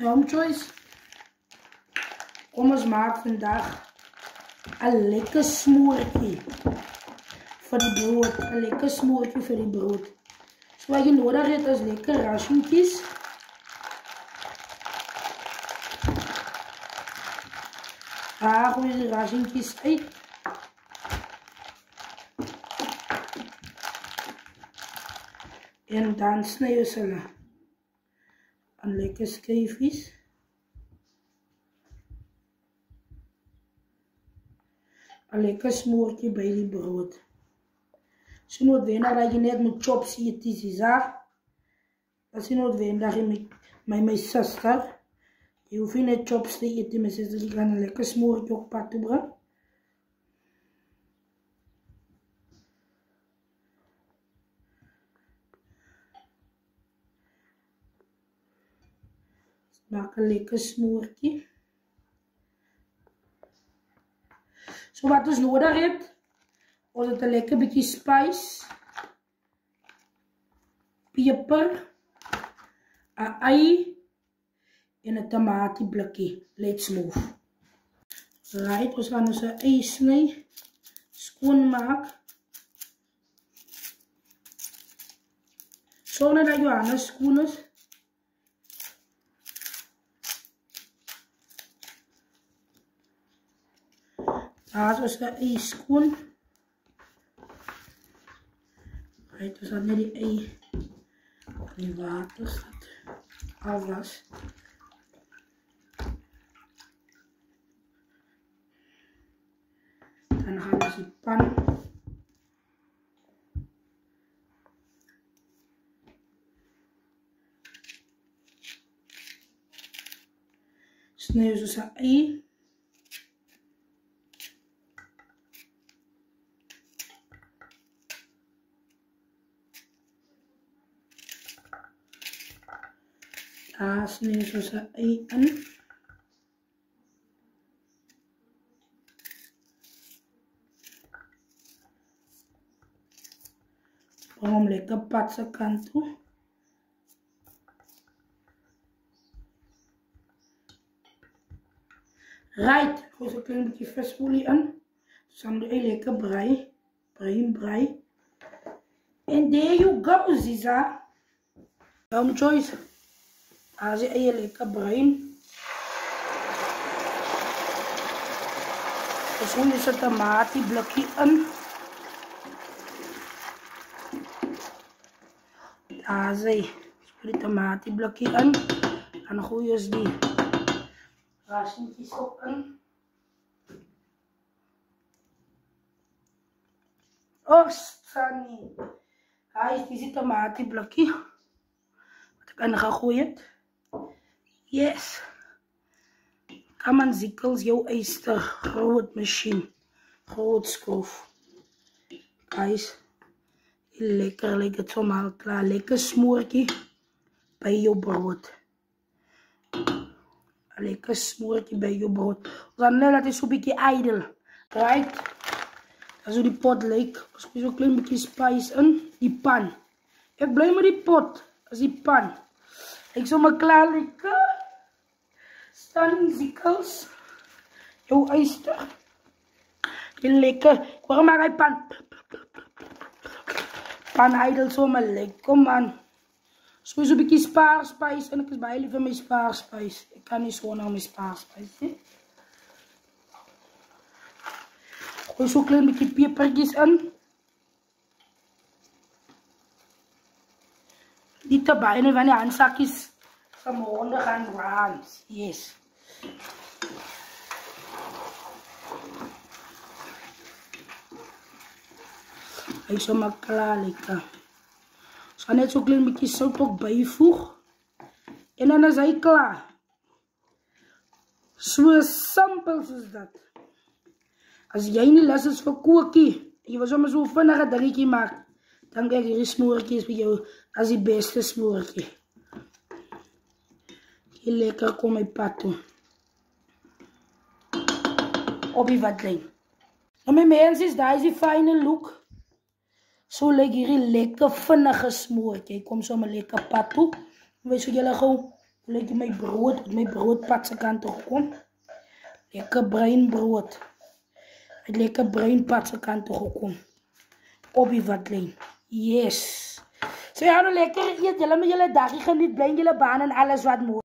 Home choice. Kom ons maak vandag 'n lekker smoortjie vir die brood. 'n Lekker smoortjie vir die brood. So wat jy nodig het is lekker rassientjies. Gooi die rassientjies uit. En dan sny ons hulle aan lekker skyfies. 'n Lekker smoortjie by die brood. So noodwendig dat jy net met chops eet, is dat? Dat is noodwendig met my suster. Je hoeft niet net chops te eten, mijn zuster die kan een lekker smoortje op pad toe brengen. Maak een lekker smoortje. So wat ons nodig het, ons het een lekker beetje spice, peper, een ei en een tomatieblikkie. Let's move. Right, ons gaan ons ei sny, skoonmaak. Sonder dat jou hande skoon is. Daar is ons ei skoon. Right, ons gaan net die ei in die water sit. Afwas. Dan gaan we die pan snijden we zijn ei. Daar snijden we zijn ei in. Om lekker patse kant toe. Right, gooi een klein beetje visolie in. Dan doe je lekker brei. En there you go, Ziza. Home choice. Als je lekker bruin. Dus gooi je zo'n tomatieblokje in. Daar zie je die tomatieblokje in. Dan gooi je die rassientjies op in. Oh, Sunny. Daar is die tomatieblokje. Wat ik in ga gooien. Yes. Come on, Zikkels, jouw eister. Groot machine. Groot schroef. Guys. Lekker, het zomaar klaar. Lekker smoortje bij je brood. Lekker smoortje bij je brood. Dan dat is zo'n beetje ijdel. Right? Dat is hoe die pot lijkt. Als je zo'n klein beetje spice in. Die pan. Ik blijf met die pot. Dat is die pan. Ik zal maar klaar lekker. Staan Zikkels. Jouw eister. Lekker. Waarom maak hij pan? Pan ijdel zomaar lekker, man. Zo zo'n beetje spaarspijs. En ik is bij liever mijn spaarspijs. Ik kan niet zo naar mijn spaarspijs. Gooi zo'n klein beetje pepertjes in. Niet te bijna van die handzakjes van mijn honden gaan branden. Yes. Hij is zomaar klaar lekker. Dus ga net zo'n klein beetje zout ook bijvoegen. En dan is hij klaar. Zo simpel zoals dat. Als jij niet lust is voor koekie. En je wil zomaar zo'n vinnige dingetje maken. Dan krijg je smoortjes bij jou. Dat is die beste smoortje. Heel lekker kom mijn pad toe. Op die watlijn. En mijn mensen, daar is die fijne look. Zo lijkt hier een lekker vinnige smoortje. Ik kom zo maar lekker pad toe. Weet je, jullie gewoon Lekker mijn brood, met mijn broodpad se kant toe gekom. Lekker bruin brood. Met lekker bruin pad se kant toe gekom. Op die vatlijn. Yes. So ja, nou lekker eet. Jullie met jullie dagje geniet. Blij jullie baan en alles wat moet.